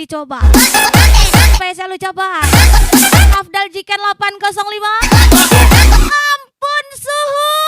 Dicoba. Spesial ucapan Afdal Jiken 805. Ampun suhu.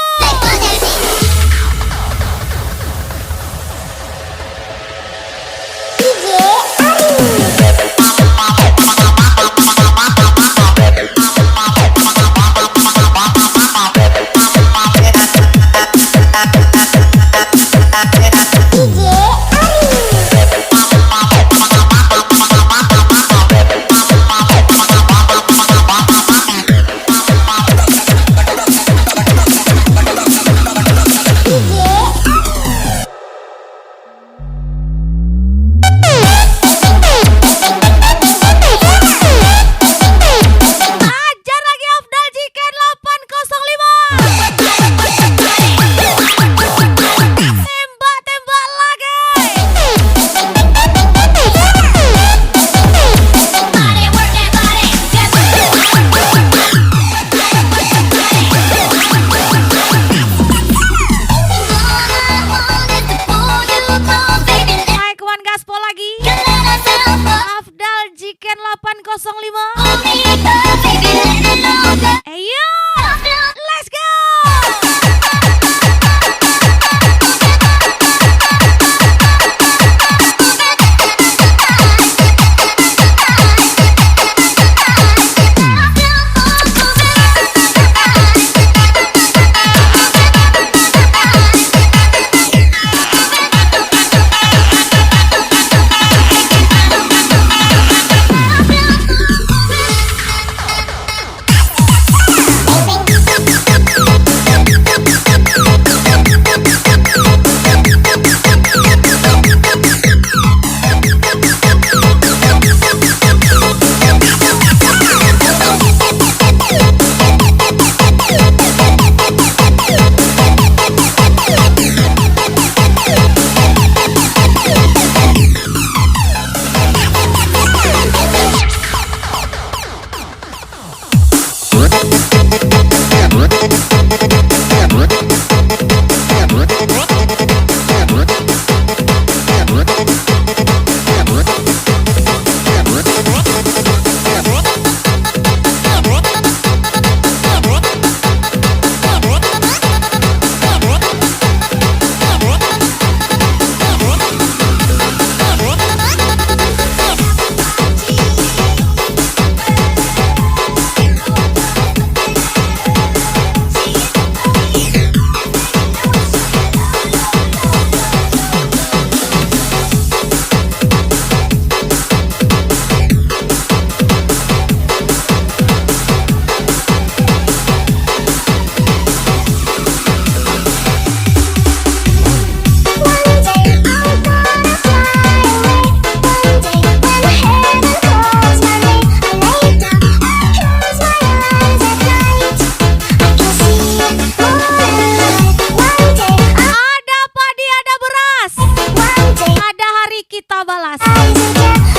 Mari kita balas.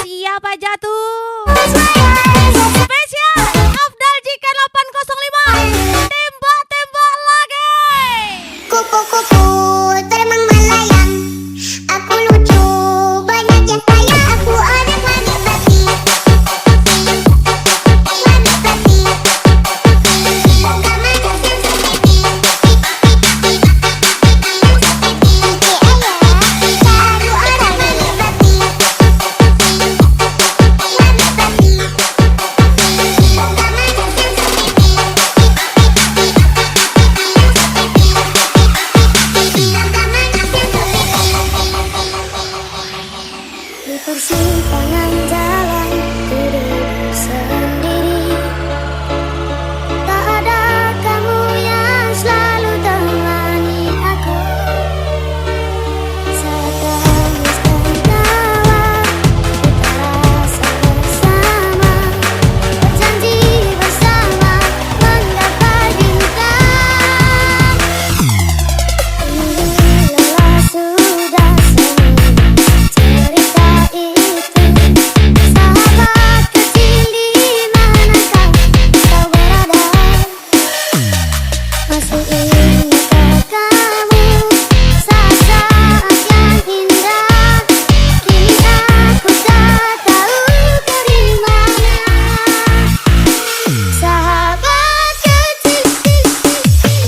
Siapa jatuh? Spesial Afdal Jikan 805. Tembak-tembak lagi. Kupu-kupu terbang melayang, aku lucu, banyak yang sayang. Aku orang manis-manis, manis-manis. Bukan manis yang sedikit, selalu orang manis-manis, manis-manis. Bukan manis yang di persimpangan jalan ku duduk sendiri, tak ada kamu yang selalu temani aku. Saat tangis dan tawa kita rasa bersama, berjanji bersama menggapai bintang. Lelah sudah cerita itu, sahabat kecil di mana kau berada? Masih ingatkah kamu saat-saat yang indah? Kini aku tak tahu kau di mana. Sahabat kecil,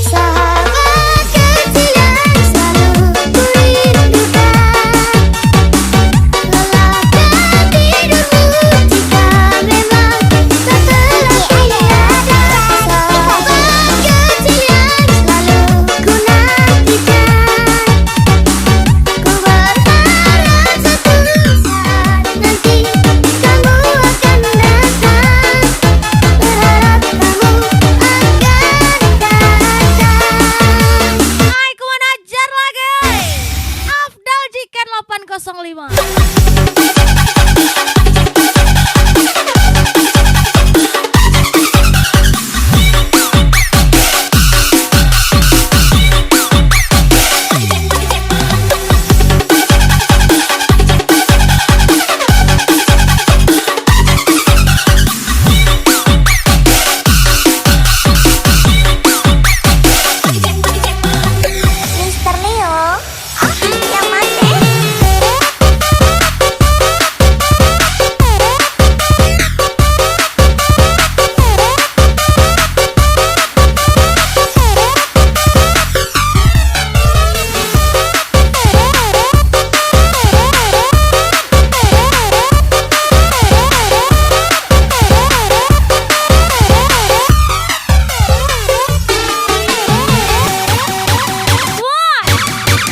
sahabat kecil yang selalu ku rindukan. Lelahkan tidurmu jika memang tak telah tiada. Sahabat kecil yang selalu ku nantikan. Ku berharap suatu saat nanti kamu akan datang. Berharap kamu akan datang. Hai, kuman ajar lagi. Afdal Jikan 805. Mister Leo, yang mana? Wah,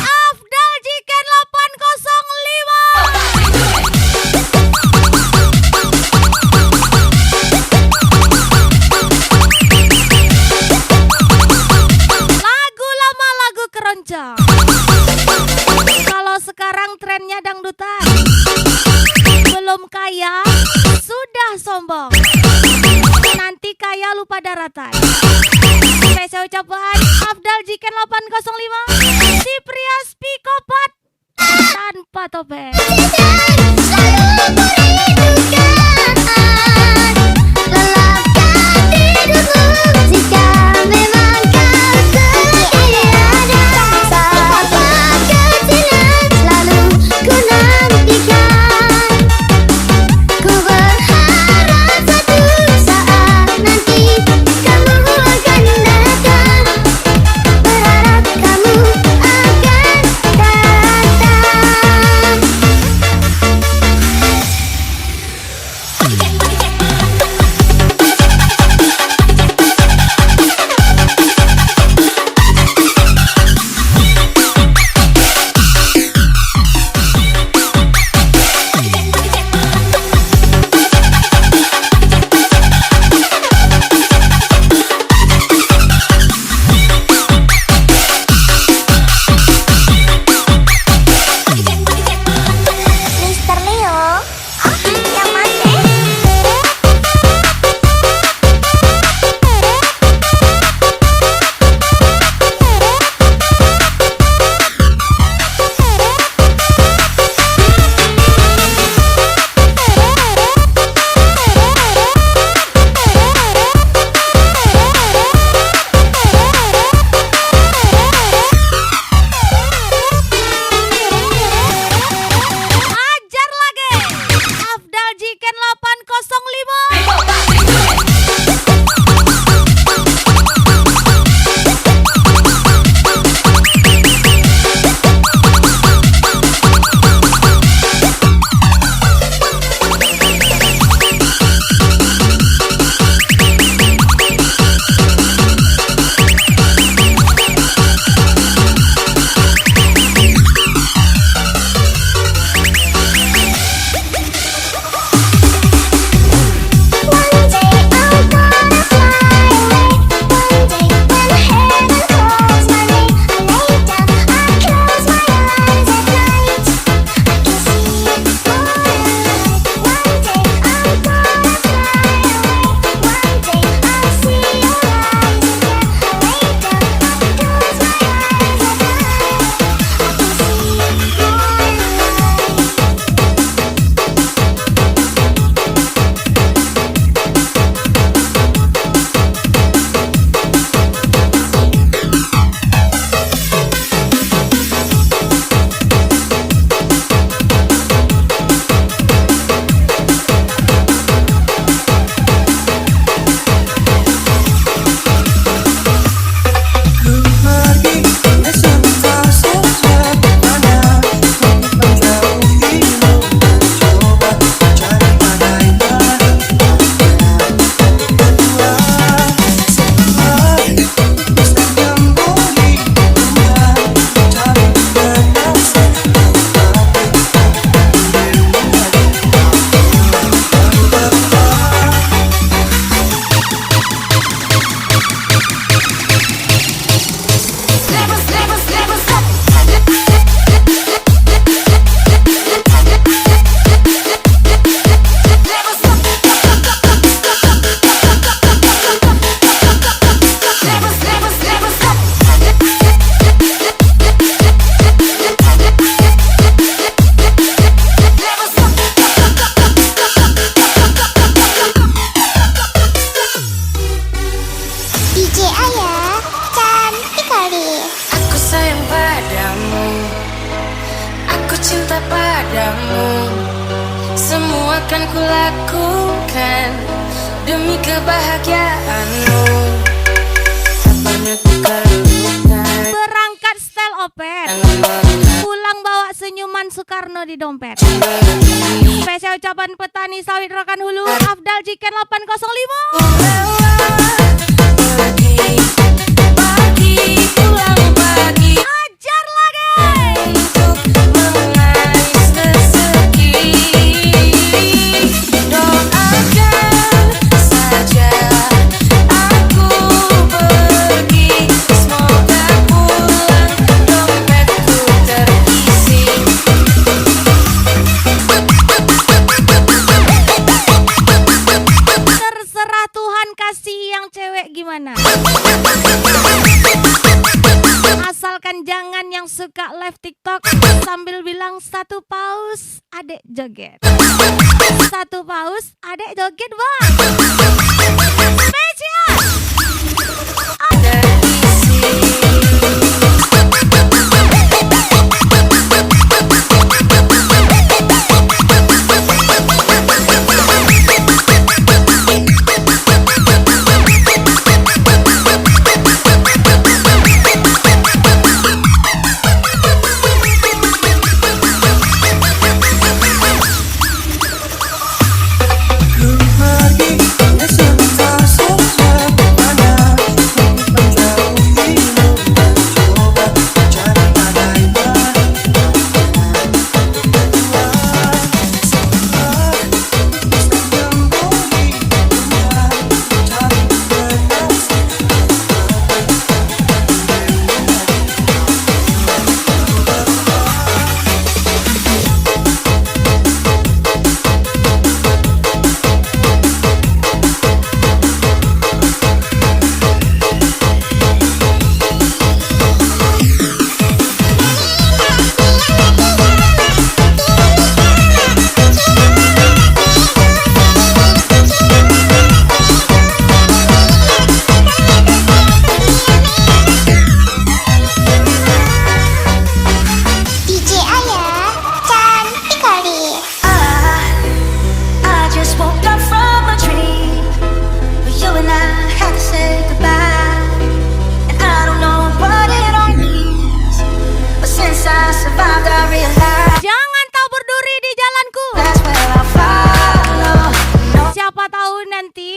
Afdal Jikan 805. Lagu lama, lagu keroncong. Kalau sekarang trennya dangdutan. Belum kaya, sudah sombong. Nanti kaya lupa daratan. Spesial ucapan Afdal Jikan 805. Si pria psikopat tanpa topeng. Selalu ku rindukan. Lelahkan tidurmu jika memang kau tiada. Sahabat kecil yang selalu ku nantikan. Ku berharap suatu saat nanti kamu akan datang. Berharap kamu akan datang. akan kulakukan demi kebahagiaanmu. Tak pernah kukeluhkan. Berangkat style opet, pulang bawa senyuman Soekarno di dompet. Spesial ucapan petani sawit Rokan Hulu, Afdal Chicken 805. Pagi, pulang pagi. Ajar lagi. Mengais rezeki, doakan saja aku pergi. Semoga pulang dompetku terisi. Terserah Tuhan kasih yang cewek gimana. Asalkan jangan yang suka live TikTok sambil bilang satu paus adek joget. Satu paus adek joget bang. Spesial. DJ Ayah cantik kali. I just woke up from a dream where you and I had to say goodbye. And I don't know what it all means, but since I survived I realized Jangan tabur duri di jalanku. that's where I follow. No, Siapa tahu nanti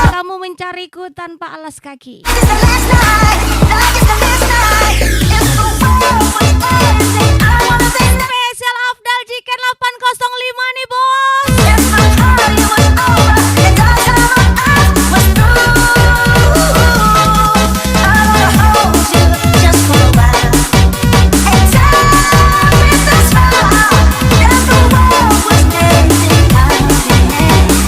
kamu mencariku tanpa alas kaki. it's the last night, love is the last night. If the world was ending, I wanna be next. Spesial Afdal Chicken 805 nih bos. If my party was over and our time on earth was through, I wanna hold you just for a while and tell me the smile. If the world was ending, I would be next.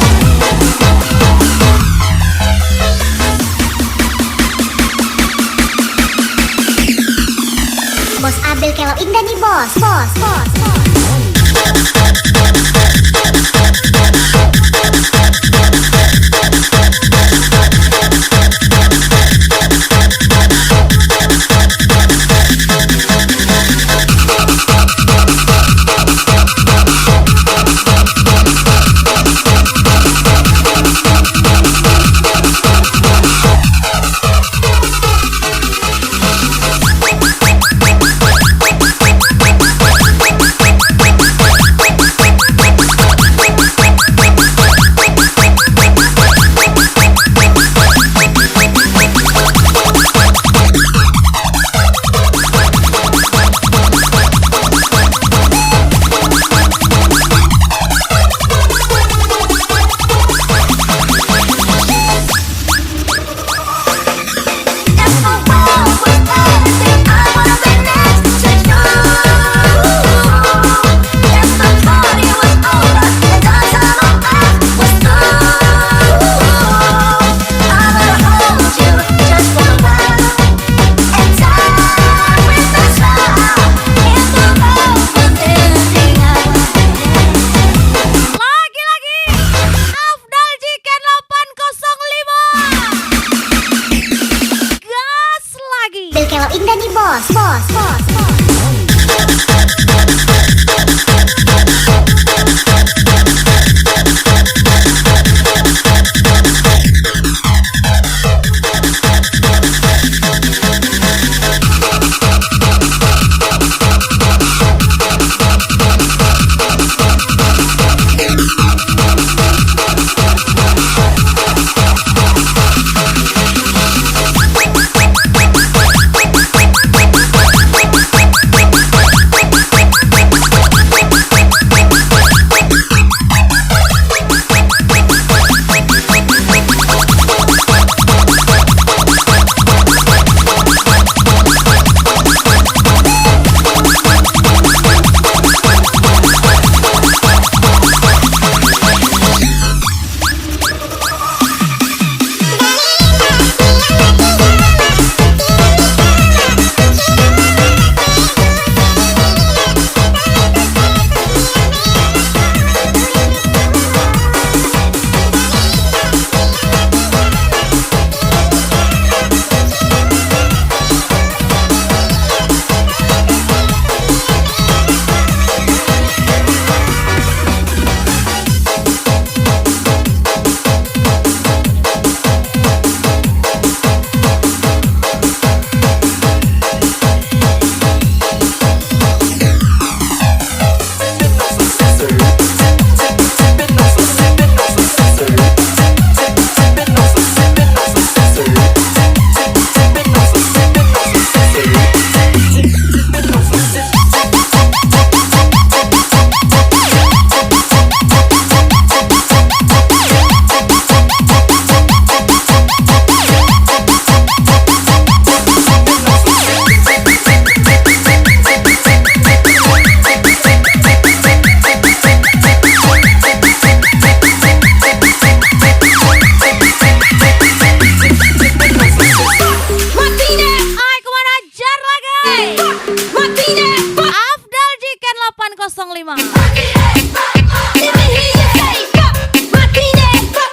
Let me hear you say, fuck my DJ, fuck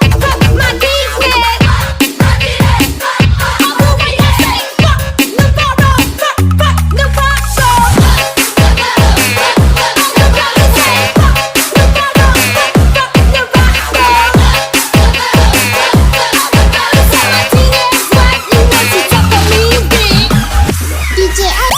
my DJ. I will when you say, fuck Navarro, fuck Navarro. DJ Aya.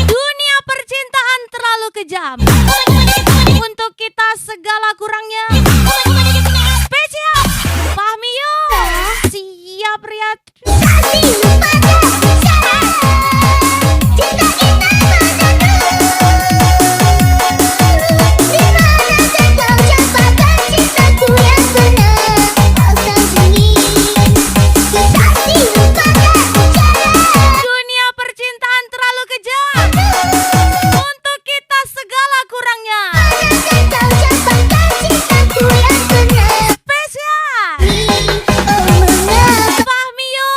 Dunia percintaan terlalu kejam. Untuk kita segala kurangnya. Spesial Fahmi yo. Siap Riyad. Dunia percintaan terlalu kejam. Untuk kita segala kurangnya. Spesial Fahmi yo.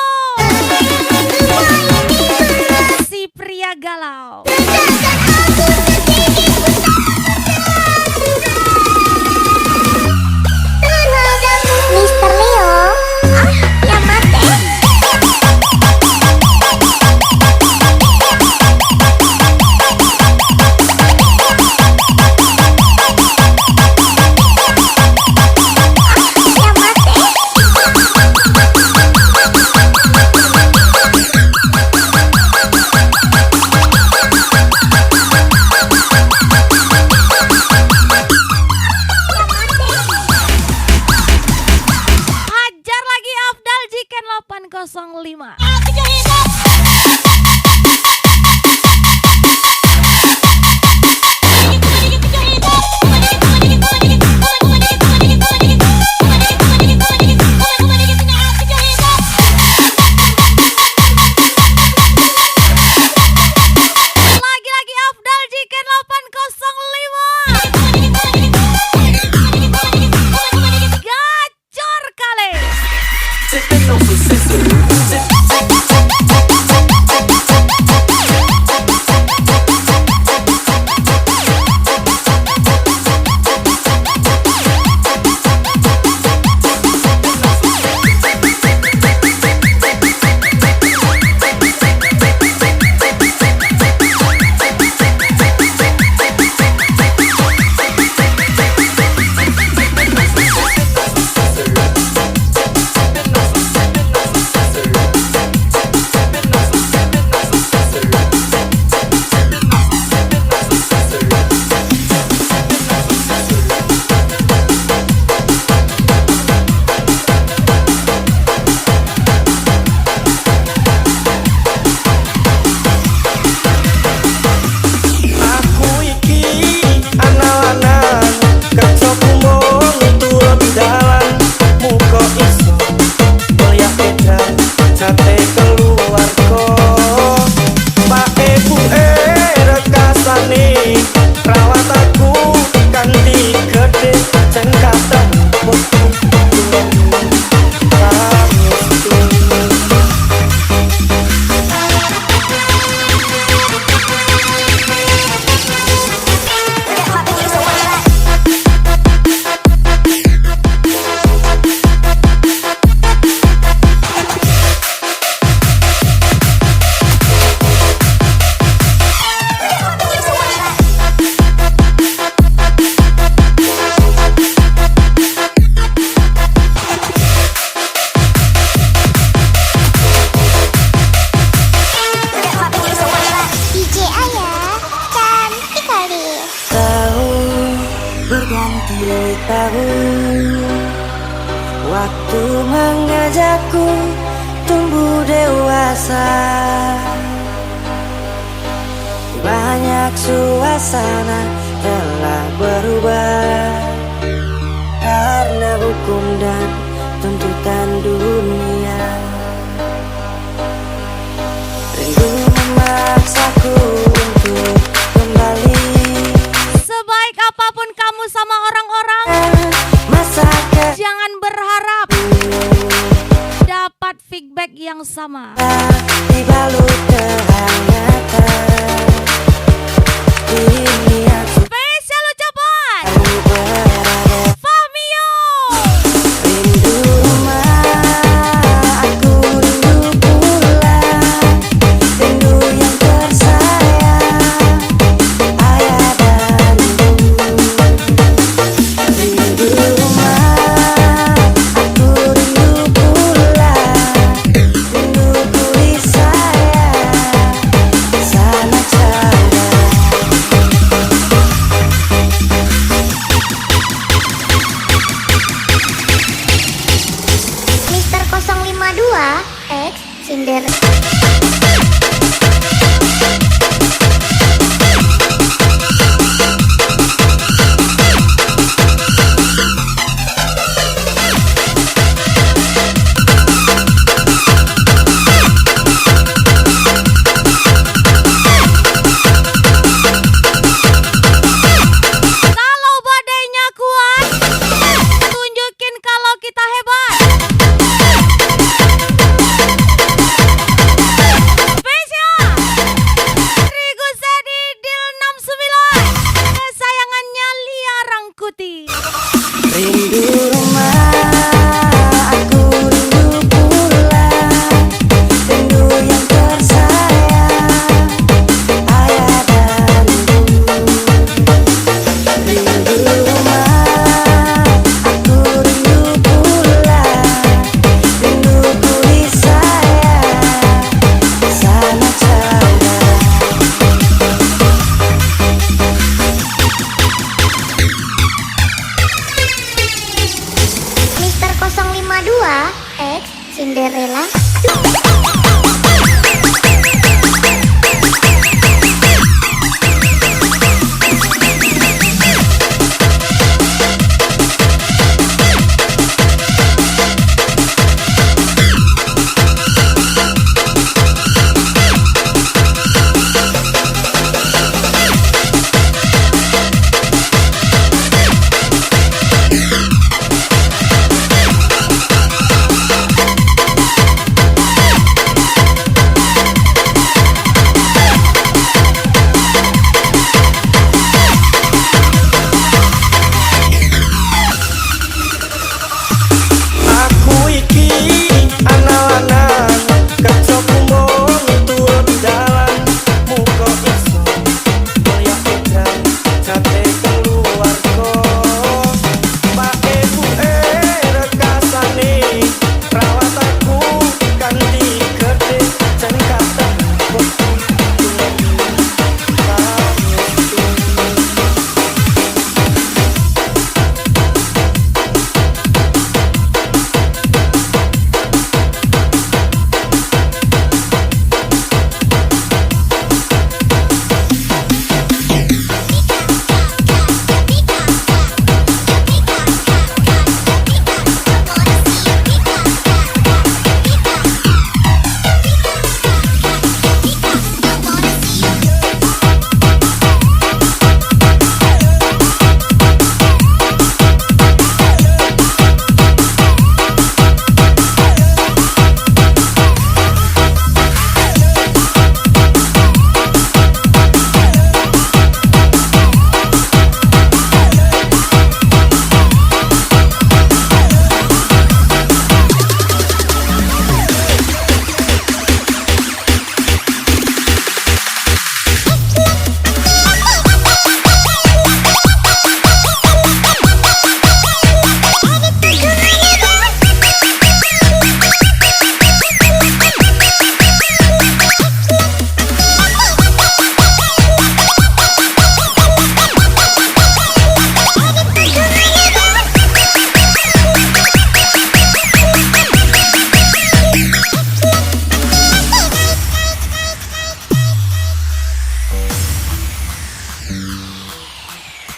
tahu waktu mengajakku tumbuh dewasa. Banyak suasana telah berubah karena hukum dan tuntutan dunia. Rindu memaksaku untuk kembali. Sebaik apapun kamu sama orang-orang, Masa jangan berharap dapat feedback yang sama. dibalut kehangatan. Ini aku Spesial ucapan berada. Fahmio. Rindu rumah, aku rindu pulang. Rindu yang tersayang, ayah dan ibu. Rindu rumah, aku rindu pulang. Rinduku di sayang, sana jauh. Mister 052 X Cinderella. Kalau badainya kuat, tunjukin kalau kita hebat. Spesial Rigo Sedi Dil 69, kesayangannya Lia Rangkuti. Rindu rumah, aku rindu pulang. Rindu yang tersayang, ayah dan ibu. Rindu rumah, aku rindu pulang. Rinduku di sayang, sana jauh. Mister 052 X Cinderella.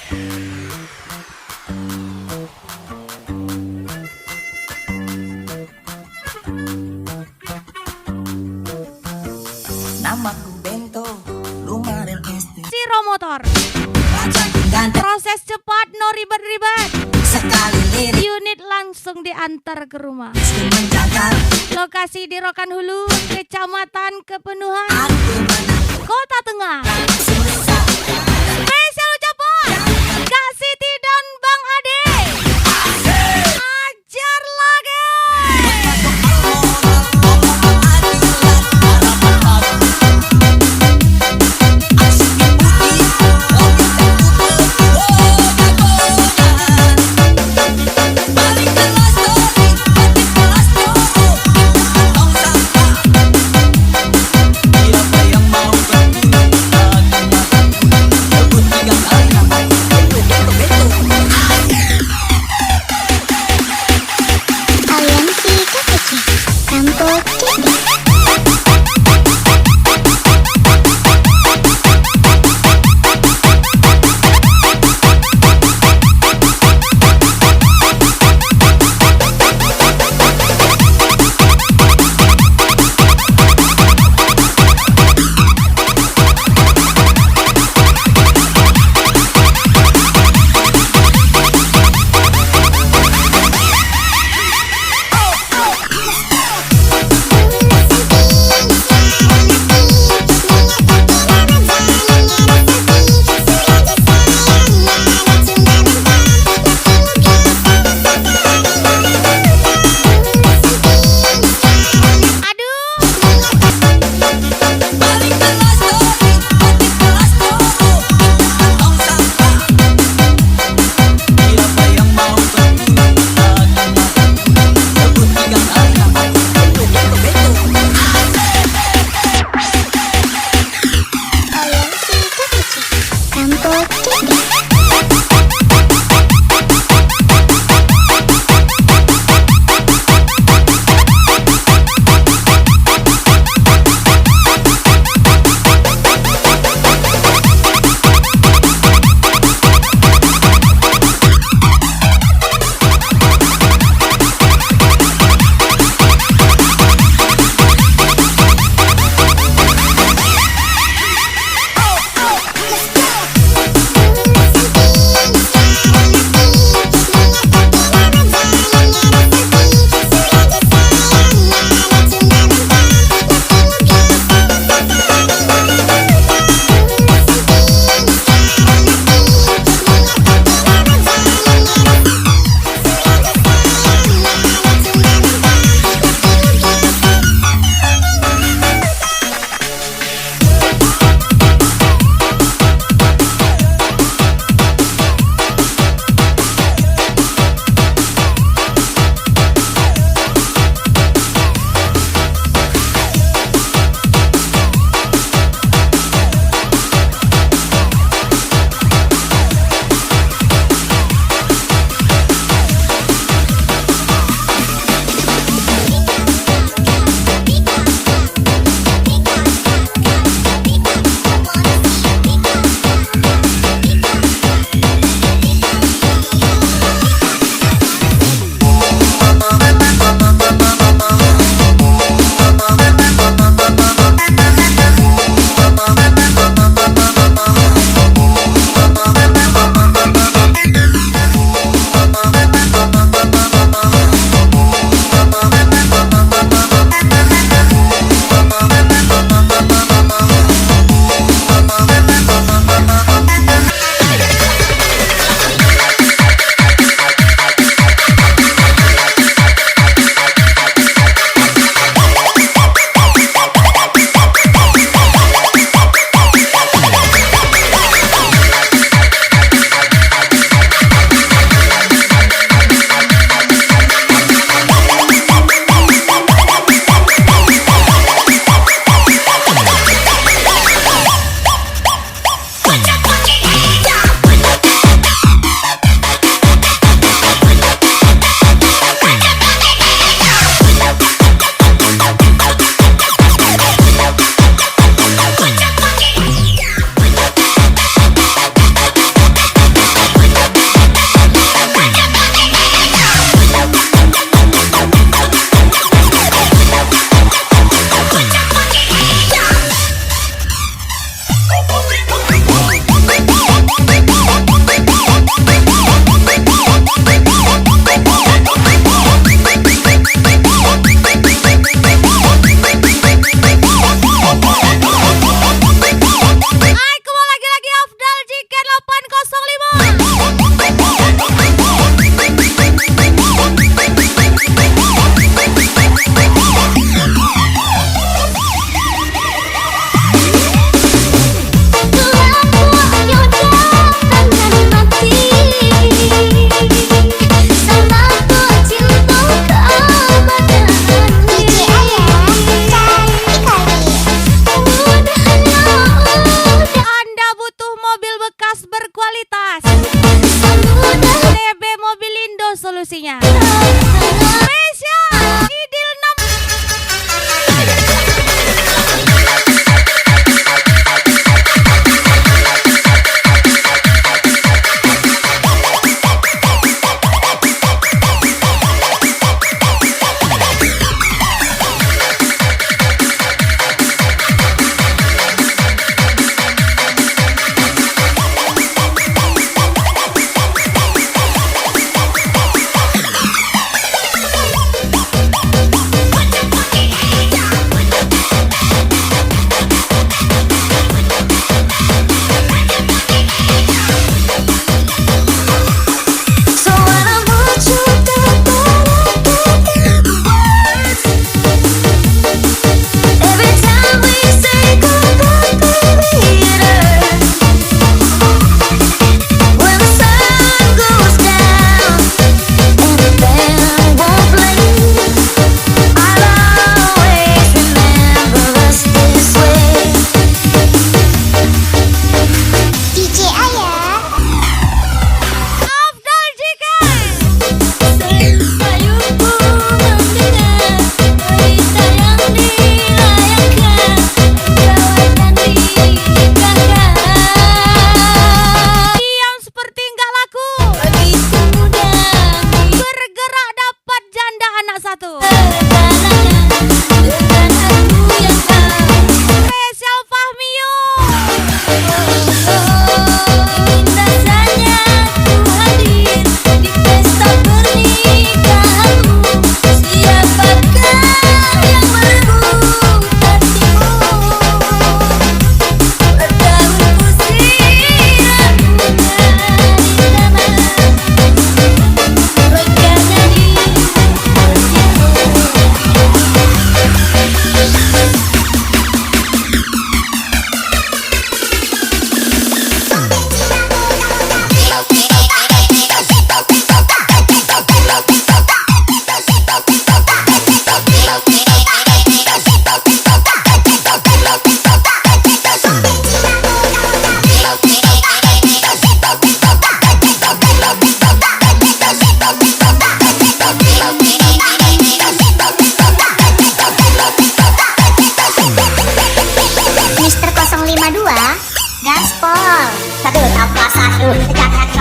Namaku Bento, lumayan pasti. Siro Motor. Wajahku ganteng Proses cepat, no ribet-ribet. sekali lirik Unit langsung diantar ke rumah. meski menjaga. Lokasi di Rokan Hulu, Kecamatan Kepenuhan, Aku menang Kota Tengah. susah. Spesial ucapan Kak Siti dan Bang Ade. Ajar lagi. Siapa yang mau berguna dengan hatiku? Rebut tiga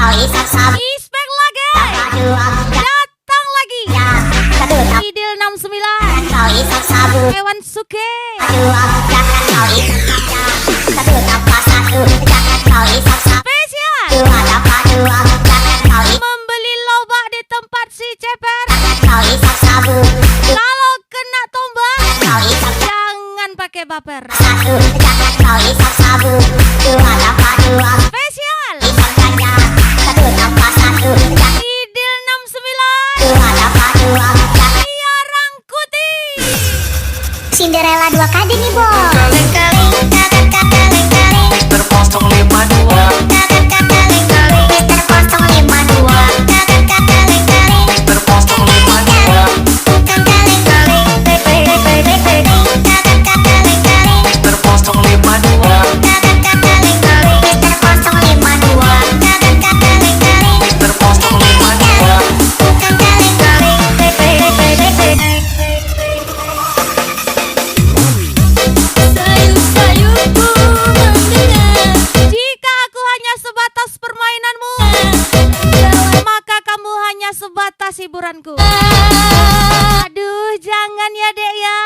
Ispek lagi. Datang lagi. Idil 69. Hewan Suke. Spesial. Membeli lobak di tempat si ceper. Kalau kena tombak, jangan pakai baper. Spesial. Idil 69. Rangkuti. Cinderella 2 kali nih, Bo. Mister 052 Mister 052. Mister 052 Mister 052 Mister 052 Jika aku hanya sebatas permainanmu, maka kamu hanya sebatas hiburanku. Aduh, jangan ya, Dek ya.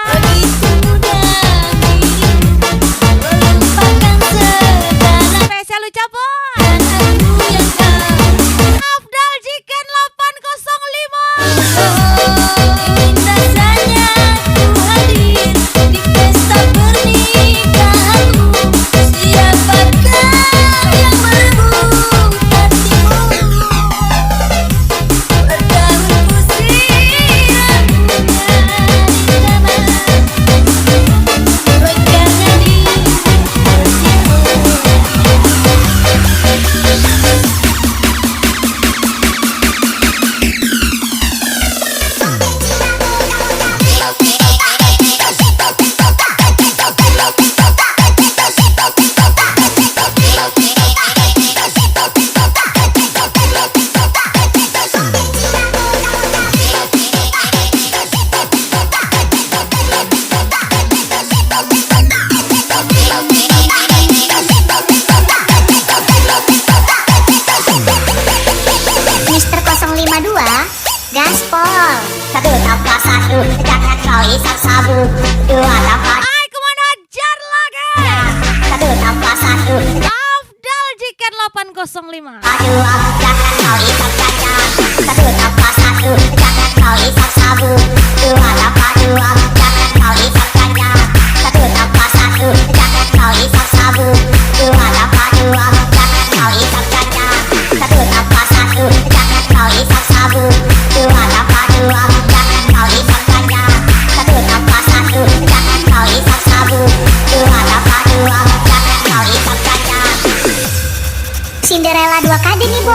Spesial ucapan Afdal Jiken 805. Mister 052 Gaspol. Ai, kemana ajar lagi? Afdal Jiken 805. Cinderella 2 kali nih, Bo.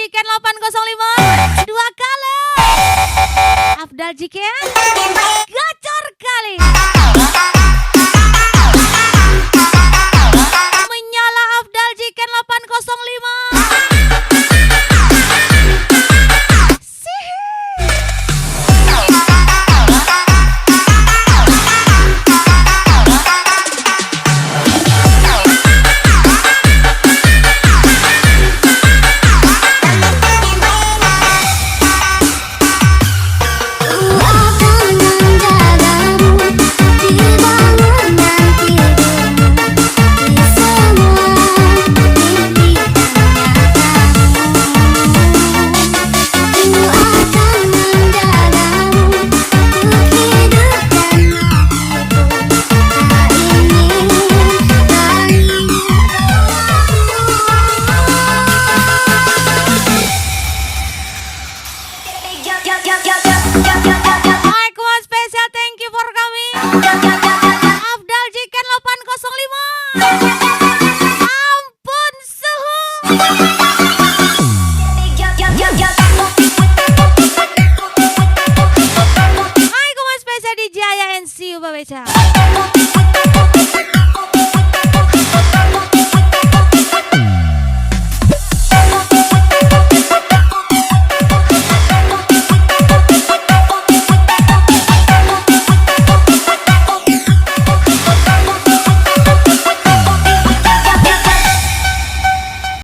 Jiken 805 dua kali. Afdal Jiken